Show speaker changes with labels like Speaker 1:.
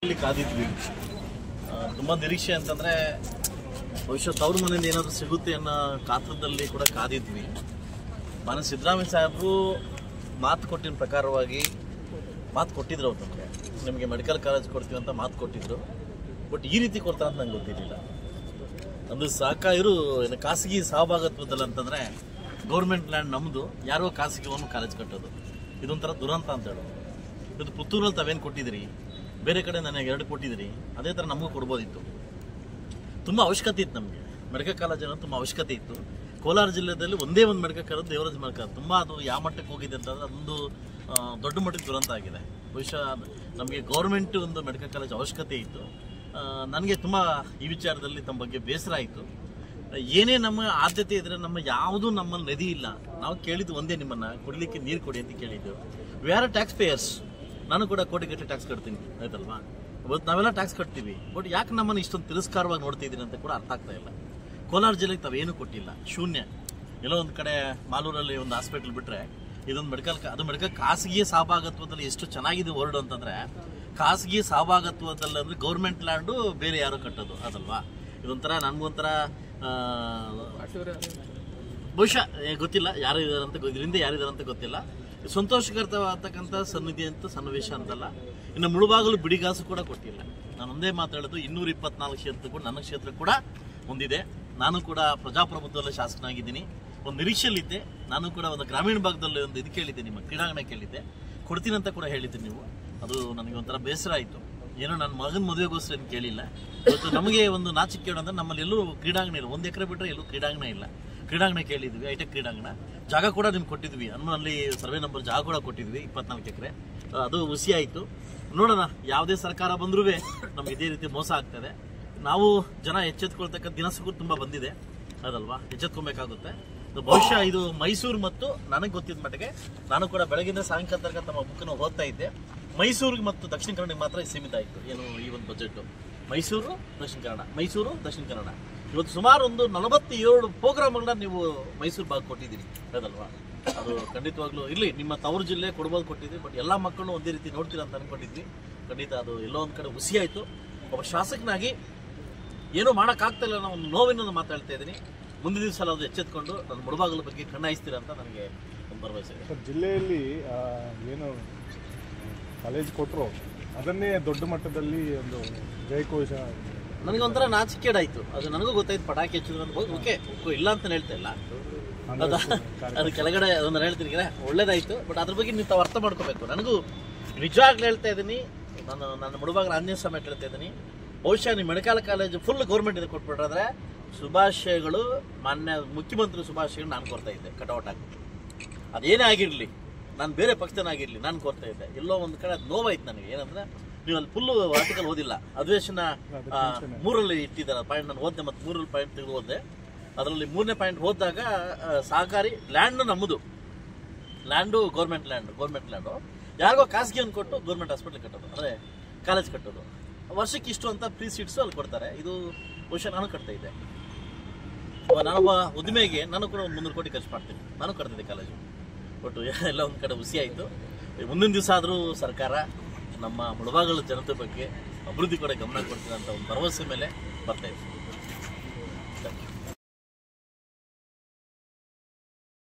Speaker 1: ಕಾದಿದ್ವಿ. ತುಂಬ ನಿರೀಕ್ಷೆ ಅಂತಂದರೆ ಬಹುಶಃ ತವ್ರ ಮನೆಯಿಂದ ಏನಾದರೂ ಸಿಗುತ್ತೆ ಅನ್ನೋ ಕಾತ್ರದಲ್ಲಿ ಕೂಡ ಕಾದಿದ್ವಿ. ಮಾನ್ಯ ಸಿದ್ದರಾಮಯ್ಯ ಸಾಹೇಬರು ಮಾತು ಕೊಟ್ಟಿನ ಪ್ರಕಾರವಾಗಿ ಮಾತು ಕೊಟ್ಟಿದ್ರು. ಅವ್ರು ನಿಮಗೆ ಮೆಡಿಕಲ್ ಕಾಲೇಜ್ ಕೊಡ್ತೀವಿ ಅಂತ ಮಾತು ಕೊಟ್ಟಿದ್ರು. ಬಟ್ ಈ ರೀತಿ ಕೊಡ್ತಾರೆ ಅಂತ ನಂಗೆ ಗೊತ್ತಿರಲಿಲ್ಲ. ನಮ್ಮದು ಇವರು ಖಾಸಗಿ ಸಹಭಾಗಿತ್ವದಲ್ಲಿ ಅಂತಂದರೆ ಗೌರ್ಮೆಂಟ್ ಲ್ಯಾಂಡ್ ನಮ್ಮದು, ಯಾರೋ ಖಾಸಗಿ ಒಂದು ಕಾಲೇಜ್ ಕಟ್ಟೋದು ಇದೊಂಥರ ದುರಂತ ಅಂತ ಹೇಳೋದು. ಇದು ಪುತ್ತೂರಲ್ಲಿ ತಾವೇನು ಕೊಟ್ಟಿದ್ದೀರಿ, ಬೇರೆ ಕಡೆ ನನಗೆ 2 ಕೊಟ್ಟಿದ್ದೀರಿ, ಅದೇ ಥರ ನಮಗೂ ಕೊಡ್ಬೋದಿತ್ತು. ತುಂಬ ಅವಶ್ಯಕತೆ ಇತ್ತು ನಮಗೆ ಮೆಡಿಕಲ್ ಕಾಲೇಜ್ ಅನ್ನೋದು, ತುಂಬ ಅವಶ್ಯಕತೆ ಇತ್ತು. ಕೋಲಾರ ಜಿಲ್ಲೆಯಲ್ಲಿ ಒಂದೇ ಒಂದು ಮೆಡಿಕಲ್ ಕಾಲೇಜ್ ದೇವರಾಜ ಮೆಡಿಕಲ್, ತುಂಬ ಅದು ಯಾವ ಮಟ್ಟಕ್ಕೆ ಹೋಗಿದೆ ಅಂತಂದರೆ ಅದೊಂದು ದೊಡ್ಡ ಮಟ್ಟಕ್ಕೆ ದುರಂತ ಆಗಿದೆ. ಬಹುಶಃ ನಮಗೆ ಗೌರ್ಮೆಂಟ್ ಒಂದು ಮೆಡಿಕಲ್ ಕಾಲೇಜ್ ಅವಶ್ಯಕತೆ ಇತ್ತು. ನನಗೆ ತುಂಬ ಈ ವಿಚಾರದಲ್ಲಿ ತಮ್ಮ ಬಗ್ಗೆ ಬೇಸರ ಆಯಿತು. ಏನೇ ನಮ್ಮ ಆದ್ಯತೆ ಇದ್ದರೆ ನಮ್ಮ ಯಾವುದೂ ನಮ್ಮಲ್ಲಿ ನದಿ ಇಲ್ಲ. ನಾವು ಕೇಳಿದ್ದು ಒಂದೇ, ನಿಮ್ಮನ್ನು ಕುಡಲಿಕ್ಕೆ ನೀರು ಕೊಡಿ ಅಂತ ಕೇಳಿದ್ದು. We are tax payers. ನಾನು ಕೂಡ ಕೋಟಿಗಟ್ಟಲೆ ಟ್ಯಾಕ್ಸ್ ಕಟ್ತೀನಿ, ಆಯ್ತಲ್ವಾ? ಇವತ್ತು ನಾವೆಲ್ಲ ಟ್ಯಾಕ್ಸ್ ಕಟ್ತೀವಿ. ಬಟ್ ಯಾಕೆ ನಮ್ಮನ್ನು ಇಷ್ಟೊಂದು ತಿರಸ್ಕಾರವಾಗಿ ನೋಡ್ತಿದ್ದೀನಿ ಅಂತ ಕೂಡ ಅರ್ಥ ಆಗ್ತಾ ಇಲ್ಲ. ಕೋಲಾರ ಜಿಲ್ಲೆಗೆ ತಾವೇನು ಕೊಟ್ಟಿಲ್ಲ, ಶೂನ್ಯ. ಎಲ್ಲೋ ಒಂದು ಕಡೆ ಮಾಲೂರಲ್ಲಿ ಒಂದು ಹಾಸ್ಪಿಟಲ್ ಬಿಟ್ಟರೆ ಇದೊಂದು ಮೆಡಿಕಲ್ ಖಾಸಗಿ ಸಹಭಾಗತ್ವದಲ್ಲಿ ಎಷ್ಟು ಚೆನ್ನಾಗಿದೆ ವರ್ಡ್ ಅಂತಂದರೆ, ಖಾಸಗಿ ಸಹಭಾಗತ್ವದಲ್ಲಿ ಅಂದರೆ ಗೌರ್ಮೆಂಟ್ ಲ್ಯಾಂಡು ಬೇರೆ ಯಾರು ಕಟ್ಟೋದು ಅದಲ್ವಾ? ಇದೊಂಥರ ನನಗೊಂಥರ ಬಹುಶಃ ಗೊತ್ತಿಲ್ಲ ಯಾರು ಇದ್ದಾರೆ ಅಂತ, ಇದರಿಂದ ಯಾರಿದ್ದಾರೆ ಅಂತ ಗೊತ್ತಿಲ್ಲ. ಸಂತೋಷಕರವಾಗತಕ್ಕಂಥ ಸನ್ನಿಧಿ ಅಂತ ಸನ್ನಿವೇಶ ಅಂತಲ್ಲ. ಇನ್ನು ಮುಳುಬಾಗಲು ಬಿಡಿಗಾಸು ಕೂಡ ಕೊಟ್ಟಿಲ್ಲ. ನಾನು ಒಂದೇ ಮಾತಾಡೋದು, 224 ಕ್ಷೇತ್ರ ಕೂಡ ನನ್ನ ಕ್ಷೇತ್ರ ಕೂಡ ಹೊಂದಿದೆ. ನಾನು ಕೂಡ ಪ್ರಜಾಪ್ರಭುತ್ವದಲ್ಲಿ ಶಾಸಕನಾಗಿದ್ದೀನಿ. ಒಂದು ನಿರೀಕ್ಷೆಯಲ್ಲಿದ್ದೆ. ನಾನು ಕೂಡ ಒಂದು ಗ್ರಾಮೀಣ ಭಾಗದಲ್ಲಿ ಒಂದು ಇದು ಕೇಳಿದ್ದೆ, ನಿಮ್ಮ ಕ್ರೀಡಾಂಗಣ ಕೇಳಿದ್ದೆ, ಕೊಡ್ತೀನಿ ಅಂತ ಕೂಡ ಹೇಳಿದ್ದೆ ನೀವು. ಅದು ನನಗೆ ಒಂಥರ ಬೇಸರ ಆಯಿತು. ಏನೋ ನನ್ನ ಮಗನ ಮದುವೆಗೋಸ್ಕರ ಏನು ಕೇಳಿಲ್ಲ. ಇವತ್ತು ನಮಗೆ ಒಂದು ನಾಚಿಕೆ ಅಂದರೆ ನಮ್ಮಲ್ಲಿ ಎಲ್ಲೂ ಕ್ರೀಡಾಂಗಣ ಇಲ್ಲ. 1 ಎಕರೆ ಬಿಟ್ಟರೆ ಎಲ್ಲೂ ಕ್ರೀಡಾಂಗಣ ಇಲ್ಲ. ಕ್ರೀಡಾಂಗಣ ಕೇಳಿದ್ವಿ, ಹೈಟೆಕ್ ಕ್ರೀಡಾಂಗಣ. ಜಾಗ ಕೂಡ ನಿಮ್ಗೆ ಕೊಟ್ಟಿದ್ವಿ, ಹನುಮನಲ್ಲಿ ಸರ್ವೆ ನಂಬರ್ ಜಾಗ ಕೂಡ ಕೊಟ್ಟಿದ್ವಿ, 24 ಎಕರೆ. ಅದು ಹುಸಿ ಆಯಿತು. ನೋಡೋಣ, ಯಾವುದೇ ಸರ್ಕಾರ ಬಂದರೂ ನಮ್ಗೆ ಇದೇ ರೀತಿ ಮೋಸ ಆಗ್ತದೆ. ನಾವು ಜನ ಎಚ್ಚೆತ್ಕೊಳ್ತಕ್ಕಂಥ ದಿನಸಗಳು ತುಂಬ ಬಂದಿದೆ ಅದಲ್ವಾ? ಎಚ್ಚೆತ್ಕೊಬೇಕಾಗುತ್ತೆ. ಬಹುಶಃ ಇದು ಮೈಸೂರು ಮತ್ತು ನನಗೆ ಗೊತ್ತಿದ್ದ ಮಟ್ಟಿಗೆ, ನಾನು ಕೂಡ ಬೆಳಗಿಂದ ಸಾಯಂಕಾಲ ತನಕ ತಮ್ಮ ಬುಕ್ಕನ್ನು ಓದ್ತಾ ಇದ್ದೆ. ಮೈಸೂರಿಗೆ ಮತ್ತು ದಕ್ಷಿಣ ಕನ್ನಡಕ್ಕೆ ಮಾತ್ರ ಸೀಮಿತ ಆಯಿತು ಏನು ಈ ಒಂದು ಬಜೆಟ್. ಮೈಸೂರು ದಕ್ಷಿಣ ಕನ್ನಡ, ಮೈಸೂರು ದಕ್ಷಿಣ ಕನ್ನಡ. ಇವತ್ತು ಸುಮಾರು ಒಂದು 47 ಪ್ರೋಗ್ರಾಮ್ಗಳನ್ನ ನೀವು ಮೈಸೂರು ಭಾಗ ಕೊಟ್ಟಿದ್ದೀರಿ ಅದಲ್ವಾ? ಅದು ಖಂಡಿತವಾಗ್ಲೂ ಇಲ್ಲಿ ನಿಮ್ಮ ತವರು ಜಿಲ್ಲೆ ಕೊಡ್ಬೋದು ಕೊಟ್ಟಿದ್ವಿ. ಬಟ್ ಎಲ್ಲ ಮಕ್ಕಳನ್ನು ಒಂದೇ ರೀತಿ ನೋಡ್ತೀರ ಅಂತ ಅನ್ಕೊಂಡಿದ್ವಿ. ಖಂಡಿತ ಅದು ಎಲ್ಲೋ ಒಂದು ಕಡೆ ಹುಸಿ ಆಯಿತು. ಒಬ್ಬ ಶಾಸಕನಾಗಿ ಏನೂ ಮಾಡೋಕ್ಕಾಗ್ತಿಲ್ಲ ಅನ್ನೋ ಒಂದು ನೋವಿನ ಮಾತಾಡ್ತಾ ಇದ್ದೀನಿ. ಮುಂದಿನ ದಿವಸ ಅದು ಎಚ್ಚೆತ್ಕೊಂಡು ನನ್ನ ಮುಳುಬಾಗಲ ಬಗ್ಗೆ ಕಣ್ಣಾಯಿಸ್ತೀರ ಅಂತ ನನಗೆ ಒಂದು ಭರವಸೆ ಇದೆ.
Speaker 2: ಜಿಲ್ಲೆಯಲ್ಲಿ ಏನು ಕಾಲೇಜ್ ಕೊಟ್ಟರು ಅದನ್ನೇ ದೊಡ್ಡ ಮಟ್ಟದಲ್ಲಿ ಒಂದು ಜಯಕೋಶ
Speaker 1: ನನಗೊಂಥರ ನಾಚಿಕೆಡಾಯಿತು. ಅದು ನನಗೂ ಗೊತ್ತಾಯ್ತು, ಪಟಾಕಿ ಹೆಚ್ಚಿದ್ರು ಓಕೆ ಇಲ್ಲ ಅಂತ ಹೇಳ್ತಾ ಇಲ್ಲ. ಅದು ಕೆಳಗಡೆ ಅದನ್ನು ಹೇಳ್ತೀನಿ, ಒಳ್ಳೇದಾಯಿತು. ಬಟ್ ಅದ್ರ ಬಗ್ಗೆ ನೀವು ತಾವು ಅರ್ಥ ಮಾಡ್ಕೋಬೇಕು. ನನಗೂ ನಿಜವಾಗ್ಲೂ ಹೇಳ್ತಾ ಇದ್ದೀನಿ, ನನ್ನ ಮುಳುಬಾಗಲ ಆಂಜನೇಯ ಸ್ವಾಮಿ ಹೇಳ್ತಾ ಇದ್ದೀನಿ. ಬಹುಶಃ ನೀವು ಮೆಡಿಕಲ್ ಕಾಲೇಜು ಫುಲ್ ಗೌರ್ಮೆಂಟ್ ಇದು ಕೊಟ್ಬಿಟ್ರೆ ಶುಭಾಶಯಗಳು, ಮಾನ್ಯ ಮುಖ್ಯಮಂತ್ರಿ ಶುಭಾಶಯಗಳು ನಾನು ಕೊಡ್ತಾ ಇದ್ದೆ ಕಟೌಟ್ ಆಗಿ. ಅದೇನೇ ಆಗಿರಲಿ, ನಾನು ಬೇರೆ ಪಕ್ಷದನಾಗಿರಲಿ, ನಾನು ಕೊಡ್ತಾ ಇದ್ದೆ. ಎಲ್ಲೋ ಒಂದು ಕಡೆ ಅದು ನೋವಾಯ್ತು ನನಗೆ. ಏನಂದರೆ ನೀವು ಅಲ್ಲಿ ಫುಲ್ಲು ಆರ್ಟಿಕಲ್ ಓದಿಲ್ಲ, ಅಧಿವೇಶನ 3ರಲ್ಲಿ ಇಟ್ಟಿದ್ದಾರೆ ಪಾಯಿಂಟ್. ನಾನು ಓದಿದೆ, ಮತ್ತು 3 ಪಾಯಿಂಟ್ ತೆಗೆದು ಓದಿದೆ. ಅದರಲ್ಲಿ 3ನೇ ಪಾಯಿಂಟ್ ಓದಿದಾಗ ಸಹಕಾರಿ ಲ್ಯಾಂಡು ನಮ್ಮದು, ಲ್ಯಾಂಡು ಗೌರ್ಮೆಂಟ್ ಲ್ಯಾಂಡು ಯಾರಿಗೋ ಖಾಸಗಿ ಒಂದು ಕೊಟ್ಟು ಗೌರ್ಮೆಂಟ್ ಹಾಸ್ಪಿಟಲ್ ಕಟ್ಟೋದು, ಅಂದರೆ ಕಾಲೇಜ್ ಕಟ್ಟೋದು. ವರ್ಷಕ್ಕೆ ಇಷ್ಟು ಅಂತ ಫ್ರೀ ಸೀಟ್ಸು ಅಲ್ಲಿ ಕೊಡ್ತಾರೆ. ಇದು ಬಹುಶಃ ನಾನು ಕಟ್ತಾ ಇದ್ದೆ. ನಾನೊಬ್ಬ ಉದ್ದಿಮೆಗೆ ನಾನು ಕೂಡ 300 ಕೋಟಿ ಖರ್ಚು ಮಾಡ್ತೀನಿ. ನಾನು ಕಟ್ತಿದ್ದೆ ಕಾಲೇಜು. ಬಟ್ ಎಲ್ಲ ಒಂದು ಕಡೆ ಹುಸಿ ಆಯಿತು. ಮುಂದಿನ ದಿವಸ ಆದರೂ ಸರ್ಕಾರ ನಮ್ಮ ಮುಳುಬಾಗಲ ಜನತೆ ಬಗ್ಗೆ ಅಭಿವೃದ್ಧಿ ಕಡೆ ಗಮನ ಕೊಡ್ತೀನಿ ಅಂತ ಒಂದು ಭರವಸೆ ಮೇಲೆ ಬರ್ತಾ ಇದೆ.